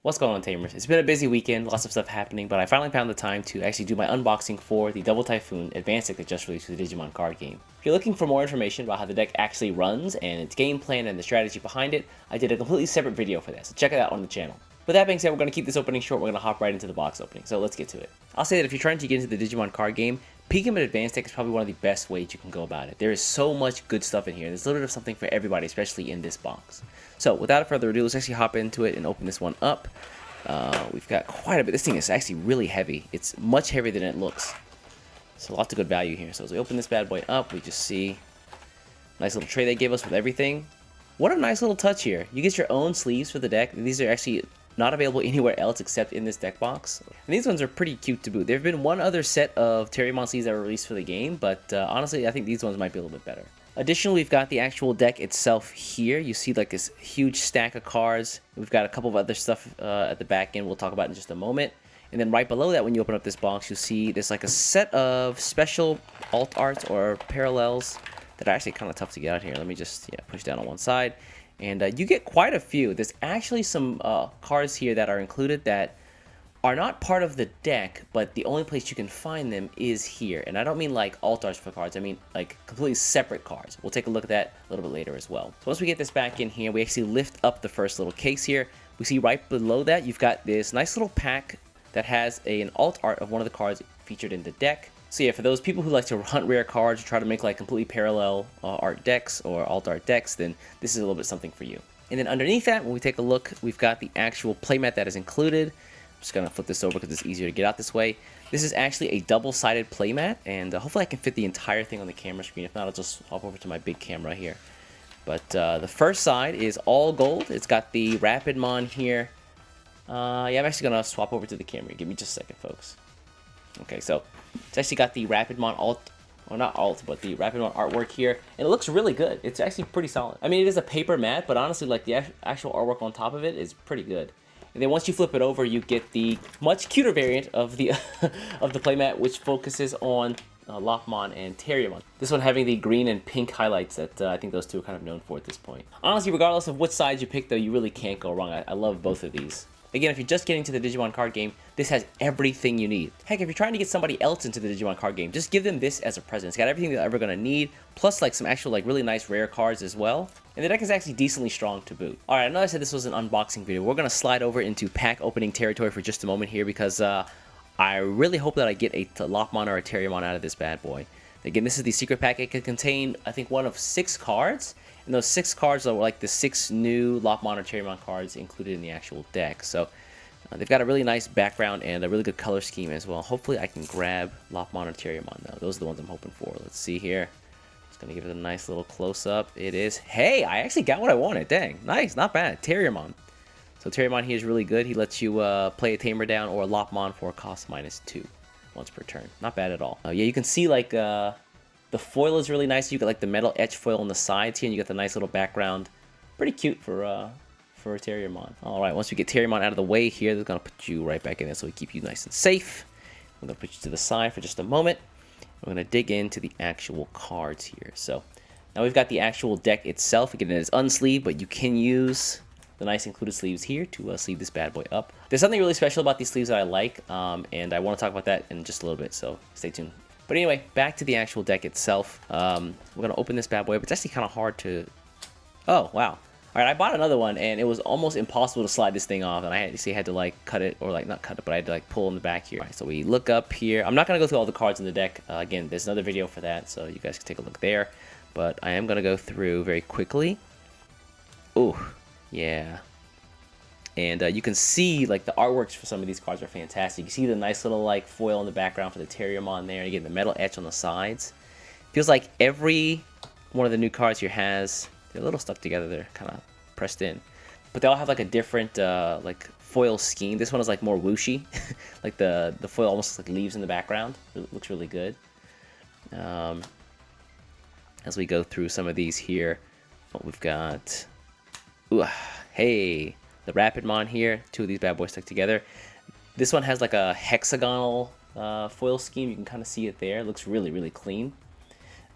What's going on, Tamers? It's been a busy weekend, lots of stuff happening, but I finally found the time to actually do my unboxing for the Double Typhoon Advanced Deck that just released for the Digimon Card Game. If you're looking for more information about how the deck actually runs and its game plan and the strategy behind it, I did a completely separate video for that, so check it out on the channel. With that being said, we're going to keep this opening short, we're going to hop right into the box opening, so let's get to it. I'll say that if you're trying to get into the Digimon Card Game, picking an Advanced Deck is probably one of the best ways you can go about it. There is so much good stuff in here, there's a little bit of something for everybody, especially in this box. So without further ado, let's actually hop into it and open this one up. We've got quite a bit. This thing is actually really heavy. It's much heavier than it looks. So lots of good value here. So as we open this bad boy up, we just see a nice little tray they gave us with everything. What a nice little touch here. You get your own sleeves for the deck. These are actually not available anywhere else except in this deck box. And these ones are pretty cute to boot. There have been one other set of Terriermon sleeves that were released for the game, but honestly, I think these ones might be a little bit better. Additionally, we've got the actual deck itself here. You see like this huge stack of cards. We've got a couple of other stuff at the back end we'll talk about in just a moment. And then right below that, when you open up this box, you'll see there's like a set of special alt arts or parallels that are actually kind of tough to get out here. Let me just push down on one side. And you get quite a few. There's actually some cards here that are included that are not part of the deck, but the only place you can find them is here. And I don't mean like alt arts for cards, I mean like completely separate cards. We'll take a look at that a little bit later as well. So once we get this back in here, we actually lift up the first little case here. We see right below that, you've got this nice little pack that has an alt art of one of the cards featured in the deck. So yeah, for those people who like to hunt rare cards, or try to make like completely parallel art decks or alt art decks, then this is a little bit something for you. And then underneath that, when we take a look, we've got the actual playmat that is included. I'm just going to flip this over because it's easier to get out this way. This is actually a double-sided playmat, and hopefully I can fit the entire thing on the camera screen. If not, I'll just hop over to my big camera here. But the first side is all gold. It's got the Rapidmon here. Yeah, I'm actually going to swap over to the camera. Give me just a second, folks. Okay, so it's actually got the Rapidmon alt, well not alt, but the Rapidmon artwork here, and it looks really good. It's actually pretty solid. I mean, it is a paper mat, but honestly, like the actual artwork on top of it is pretty good. And then once you flip it over, you get the much cuter variant of the of the playmat, which focuses on Lopmon and Terriermon. This one having the green and pink highlights that I think those two are kind of known for at this point. Honestly, regardless of which side you pick, though, you really can't go wrong. I love both of these. Again, if you're just getting to the Digimon card game, this has everything you need. Heck, if you're trying to get somebody else into the Digimon card game, just give them this as a present. It's got everything they're ever going to need, plus like some actual like really nice rare cards as well. And the deck is actually decently strong to boot. Alright, I know I said this was an unboxing video. We're going to slide over into pack opening territory for just a moment here because I really hope that I get a Lopmon or a Terriermon out of this bad boy. Again, this is the secret pack. It can contain, I think, one of 6 cards. And those 6 cards are like the 6 new Lopmon or Terriermon cards included in the actual deck. So they've got a really nice background and a really good color scheme as well. Hopefully I can grab Lopmon or Terriermon though. Those are the ones I'm hoping for. Let's see here. Just gonna give it a nice little close-up. It is. Hey, I actually got what I wanted. Dang, nice, not bad. Terriermon. So Terriermon here is really good. He lets you play a Tamer down or a Lopmon for a cost -2 once per turn. Not bad at all. Yeah, you can see like the foil is really nice. You got like the metal etch foil on the sides here, and you got the nice little background. Pretty cute for Terriermon. Alright, once we get Terriermon out of the way here, they're going to put you right back in there so we keep you nice and safe. I'm going to put you to the side for just a moment. We're going to dig into the actual cards here. So now we've got the actual deck itself. Again, it is unsleeved, but you can use the nice included sleeves here to sleeve this bad boy up. There's something really special about these sleeves that I like, and I want to talk about that in just a little bit, so stay tuned. But anyway, back to the actual deck itself. We're going to open this bad boy up. It's actually kind of hard to... Oh, wow. Alright, I bought another one, and it was almost impossible to slide this thing off, and I had to like cut it, or like not cut it, but I had to like pull in the back here. Right, so we look up here. I'm not going to go through all the cards in the deck. Again, there's another video for that, so you guys can take a look there. But I am going to go through very quickly. Ooh, yeah. And you can see like the artworks for some of these cards are fantastic. You see the nice little like foil in the background for the Terriermon there, and again the metal etch on the sides. Feels like every one of the new cards here has... They're a little stuck together, they're kind of pressed in. But they all have like a different like foil scheme. This one is like more whooshy. Like the foil almost looks like leaves in the background. It looks really good. As we go through some of these here, we've got... Ooh, hey, the Rapidmon here. 2 of these bad boys stuck together. This one has like a hexagonal foil scheme. You can kind of see it there. It looks really, really clean.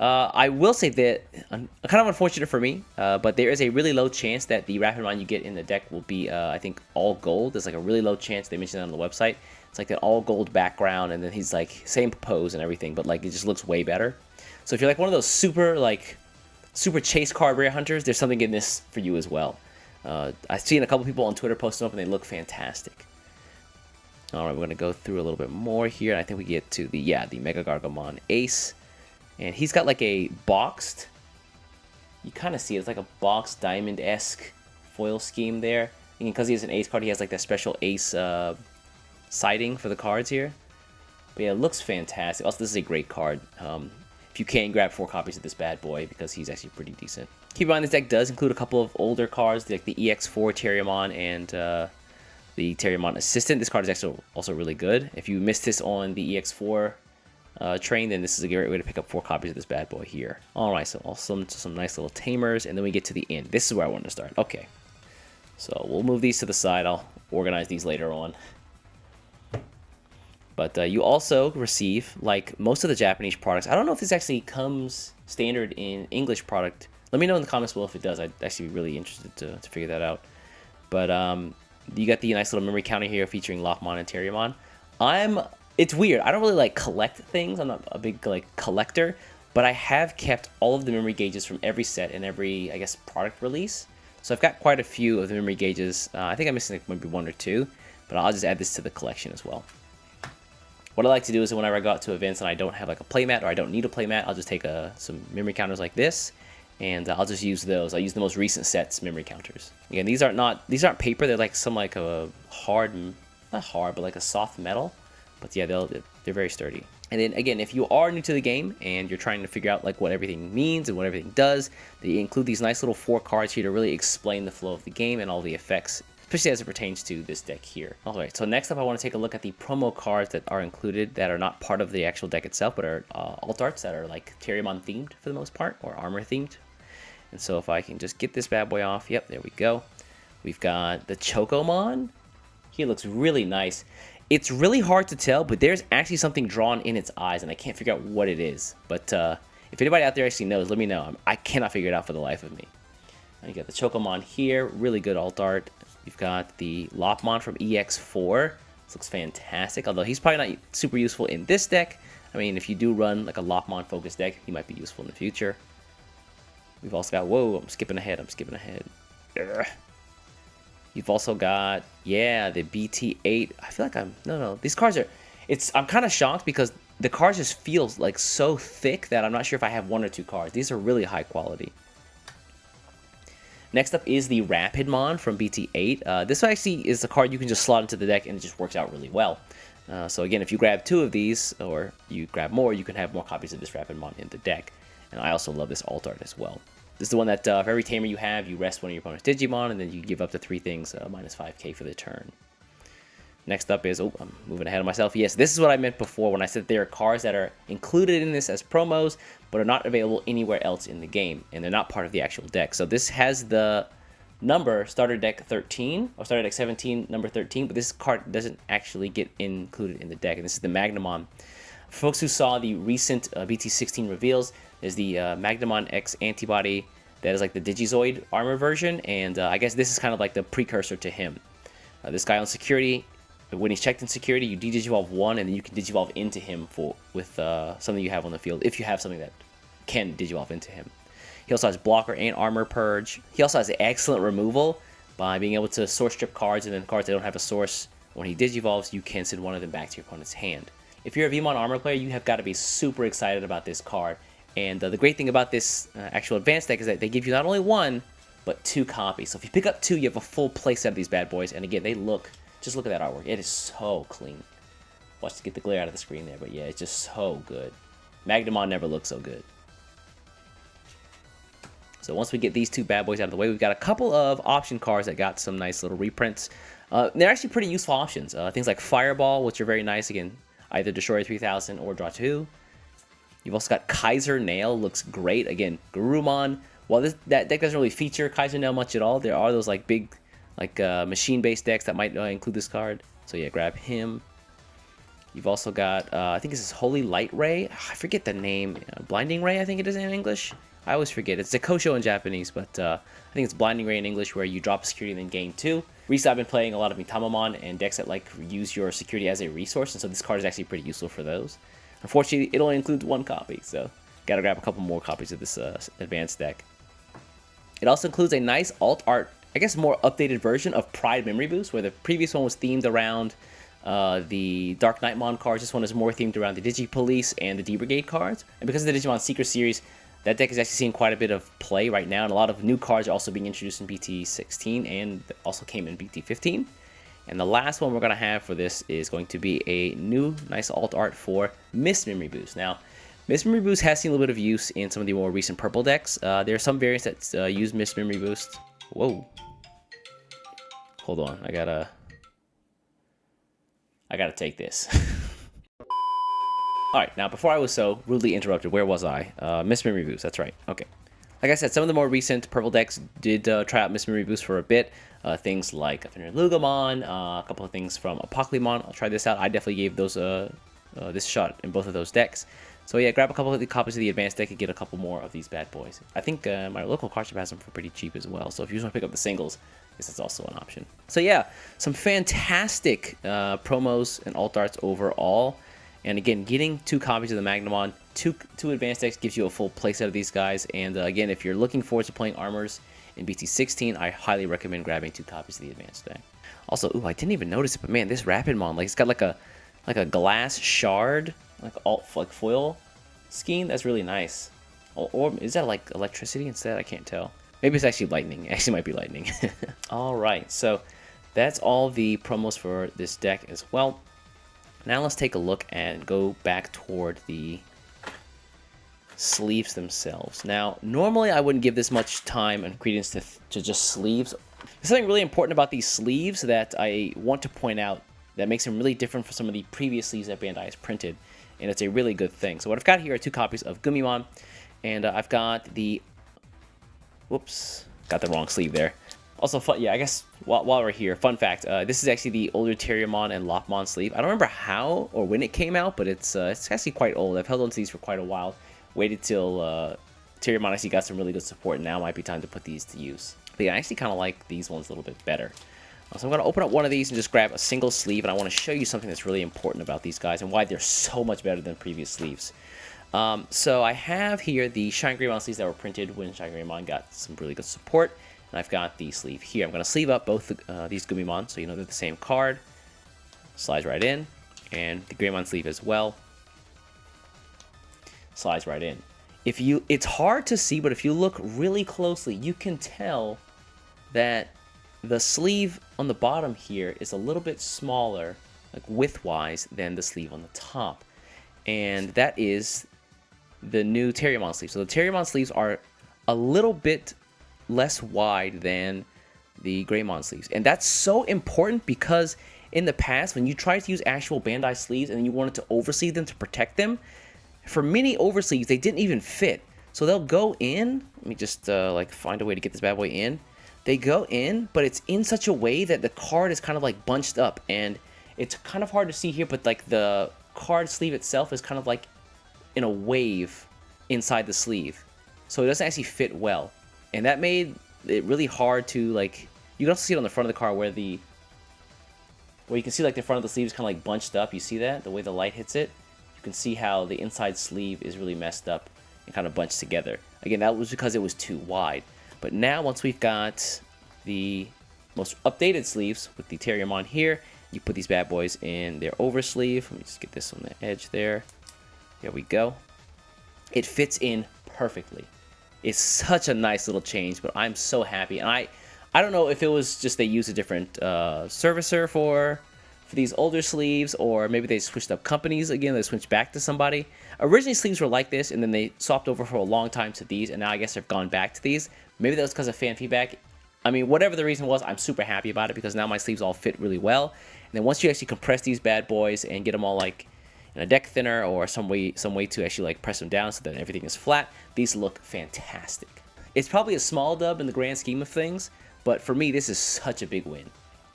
I will say that, kind of unfortunate for me, but there is a really low chance that the Rapidmon you get in the deck will be, I think, all gold. There's like a really low chance. They mentioned that on the website. It's like an all gold background, and then he's like same pose and everything, but like it just looks way better. So if you're like one of those super chase card rare hunters, there's something in this for you as well. I've seen a couple people on Twitter post them up, and they look fantastic. All right, we're gonna go through a little bit more here, and I think we get to the Mega Gargamon Ace. And he's got like a boxed, you kind of see it's like a boxed diamond-esque foil scheme there. And because he has an ace card, he has like that special ace siding for the cards here. But yeah, it looks fantastic. Also, this is a great card. If you can, grab 4 copies of this bad boy because he's actually pretty decent. Keep in mind, this deck does include a couple of older cards, like the EX4 Terriermon and the Terriermon Assistant. This card is actually also really good. If you missed this on the EX4 train, then this is a great way to pick up 4 copies of this bad boy here. Alright, so also some nice little tamers, and then we get to the end. This is where I wanted to start. Okay, so we'll move these to the side. I'll organize these later on. But you also receive, like most of the Japanese products, I don't know if this actually comes standard in English product. Let me know in the comments below if it does. I'd actually be really interested to figure that out. But you got the nice little memory counter here featuring Lockmon and Terriermon. It's weird. I don't really like collect things. I'm not a big like collector, but I have kept all of the memory gauges from every set and every, I guess, product release. So I've got quite a few of the memory gauges. I think I'm missing like maybe 1 or 2, but I'll just add this to the collection as well. What I like to do is whenever I go out to events and I don't have like a playmat or I don't need a playmat, I'll just take some memory counters like this, and I'll just use those. I'll use the most recent set's memory counters. Again, these aren't paper. They're like some like a hard, not hard, but like a soft metal. But yeah, they're very sturdy. And then again, if you are new to the game and you're trying to figure out like what everything means and what everything does, they include these nice little 4 cards here to really explain the flow of the game and all the effects, especially as it pertains to this deck here. Alright, so next up I want to take a look at the promo cards that are included that are not part of the actual deck itself, but are alt arts that are like Terriermon themed for the most part, or armor themed. And so if I can just get this bad boy off, yep, there we go. We've got the Chocomon. He looks really nice. It's really hard to tell, but there's actually something drawn in its eyes, and I can't figure out what it is. But if anybody out there actually knows, let me know. I cannot figure it out for the life of me. You got the Chocomon here, really good alt art. You've got the Lopmon from EX4. This looks fantastic, although he's probably not super useful in this deck. I mean, if you do run like a Lopmon focused deck, he might be useful in the future. We've also got, whoa, I'm skipping ahead. Ugh. You've also got, yeah, the BT8. I feel like no, these cards are, I'm kind of shocked because the cards just feel like so thick that I'm not sure if I have 1 or 2 cards. These are really high quality. Next up is the Rapidmon from BT8. This actually is a card you can just slot into the deck and it just works out really well. So again, if you grab 2 of these, or you grab more, you can have more copies of this Rapidmon in the deck. And I also love this alt art as well. This is the one that for every tamer you have, you rest one of your opponent's Digimon, and then you give up to 3 things, minus 5k for the turn. Next up is, oh, I'm moving ahead of myself. Yes, this is what I meant before when I said there are cards that are included in this as promos, but are not available anywhere else in the game, and they're not part of the actual deck. So this has the number starter deck 13, or starter deck 17, number 13, but this card doesn't actually get included in the deck, and this is the Magnamon. For folks who saw the recent BT16 reveals, there's the Magnamon X antibody that is like the Digizoid armor version, and I guess this is kind of like the precursor to him. This guy on security, when he's checked in security, you de-digivolve 1, and then you can digivolve into him with something you have on the field, if you have something that can digivolve into him. He also has blocker and armor purge. He also has excellent removal by being able to source strip cards, and then cards that don't have a source, when he digivolves, you can send one of them back to your opponent's hand. If you're a Vmon armor player, you have got to be super excited about this card. And the great thing about this actual advanced deck is that they give you not only 1, but 2 copies. So if you pick up 2, you have a full playset of these bad boys. And again, just look at that artwork. It is so clean. Watch to get the glare out of the screen there, but yeah, it's just so good. Magnamon never looked so good. So once we get these 2 bad boys out of the way, we've got a couple of option cards that got some nice little reprints. They're actually pretty useful options. Things like Fireball, which are very nice. Again, either destroy 3000 or draw 2. You've also got Kaiser Nail, looks great. Again, Garurumon. While that deck doesn't really feature Kaiser Nail much at all, there are those like big, like machine-based decks that might include this card. So yeah, grab him. You've also got, I think this is Holy Light Ray. I forget the name. Blinding Ray, I think it is in English. I always forget. It's Zekosho in Japanese, but I think it's Blinding Ray in English, where you drop security and then gain 2. Recently, I've been playing a lot of Mitamamon and decks that like use your security as a resource, and so this card is actually pretty useful for those. Unfortunately, it only includes 1 copy, so gotta grab a couple more copies of this advanced deck. It also includes a nice alt art, I guess more updated version of Pride Memory Boost, where the previous one was themed around the Dark Knightmon cards. This one is more themed around the Digipolice and the D-Brigade cards. And because of the Digimon Secret Series, that deck is actually seeing quite a bit of play right now, and a lot of new cards are also being introduced in BT16 and also came in BT15. And the last one we're going to have for this is going to be a new nice alt art for Mist Memory Boost. Now, Mist Memory Boost has seen a little bit of use in some of the more recent purple decks. There are some variants that use Mist Memory Boost. Whoa. Hold on, I gotta take this. Alright, now before I was so rudely interrupted, where was I? Mist Memory Boost, that's right. Okay. Like I said, some of the more recent purple decks did try out Mist Memory Boost for a bit. Things like Thunder Lugomon, a couple of things from Apocalypse. I'll try this out. I definitely gave those this shot in both of those decks. So yeah, grab a couple of the copies of the advanced deck and get a couple more of these bad boys. I think my local card shop has them for pretty cheap as well. So if you just want to pick up the singles, I guess that's also an option. So yeah, some fantastic promos and alt arts overall. And again, getting 2 copies of the Magnamon, two advanced decks gives you a full playset of these guys. And again, if you're looking forward to playing armors in BT16, I highly recommend grabbing 2 copies of the advanced deck. Also, ooh, I didn't even notice it, but man, this Rapidmon, like it's got like a glass shard, like foil scheme. That's really nice. Or is that like electricity instead? I can't tell. Maybe it's actually lightning. It actually might be lightning. All right, so that's all the promos for this deck as well. Now let's take a look and go back toward the sleeves themselves. Now, normally I wouldn't give this much time and credence to just sleeves. There's something really important about these sleeves that I want to point out that makes them really different from some of the previous sleeves that Bandai has printed, and it's a really good thing. So what I've got here are 2 copies of Gumimon, and I've got the... Whoops, got the wrong sleeve there. Also, fun, yeah, I guess while we're here, fun fact, this is actually the older Terriermon and Lopmon sleeve. I don't remember how or when it came out, but it's actually quite old. I've held on to these for quite a while. Waited till Terriermon actually got some really good support, and now might be time to put these to use. But yeah, I actually kind of like these ones a little bit better. So I'm going to open up one of these and just grab a single sleeve, and I want to show you something that's really important about these guys and why they're so much better than previous sleeves. So I have here the Shine Greymon sleeves that were printed when Shine Greymon got some really good support. And I've got the sleeve here. I'm going to sleeve up both these Gumimon so you know they're the same card. Slides right in. And the Greymon sleeve as well. Slides right in. It's hard to see, but if you look really closely, you can tell that the sleeve on the bottom here is a little bit smaller, like width-wise, than the sleeve on the top. And that is the new Terriermon sleeve. So the Terriermon sleeves are a little bit less wide than the Greymon sleeves. And that's so important because in the past, when you tried to use actual Bandai sleeves and then you wanted to oversleeve them to protect them, for many oversleeves, they didn't even fit. So they'll go in, let me just like find a way to get this bad boy in. They go in, but it's in such a way that the card is kind of like bunched up, and it's kind of hard to see here, but like the card sleeve itself is kind of like in a wave inside the sleeve. So it doesn't actually fit well. And that made it really hard to, like, you can also see it on the front of the card where you can see like the front of the sleeve is kind of like bunched up. You see that? The way the light hits it? You can see how the inside sleeve is really messed up and kind of bunched together. Again, that was because it was too wide. But now, once we've got the most updated sleeves with the Terriermon here, you put these bad boys in their oversleeve. Let me just get this on the edge there. There we go. It fits in perfectly. It's such a nice little change, but I'm so happy. And I don't know if it was just they used a different servicer for these older sleeves, or maybe they switched up companies again. They switched back to somebody. Originally, sleeves were like this, and then they swapped over for a long time to these, and now I guess they've gone back to these. Maybe that was because of fan feedback. I mean, whatever the reason was, I'm super happy about it because now my sleeves all fit really well. And then once you actually compress these bad boys and get them all like in a deck thinner or some way to actually like press them down so that everything is flat, these look fantastic. It's probably a small dub in the grand scheme of things, but for me, this is such a big win.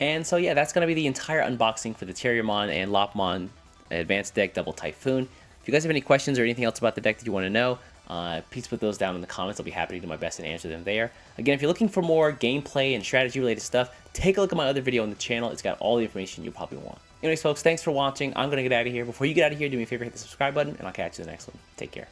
And so yeah, that's going to be the entire unboxing for the Terriermon and Lopmon Advanced Deck Double Typhoon. If you guys have any questions or anything else about the deck that you want to know, please put those down in the comments. I'll be happy to do my best and answer them there. Again, if you're looking for more gameplay and strategy related stuff, take a look at my other video on the channel. It's got all the information you probably want. Anyways, folks, thanks for watching. I'm going to get out of here. Before you get out of here, do me a favor, hit the subscribe button, and I'll catch you in the next one. Take care.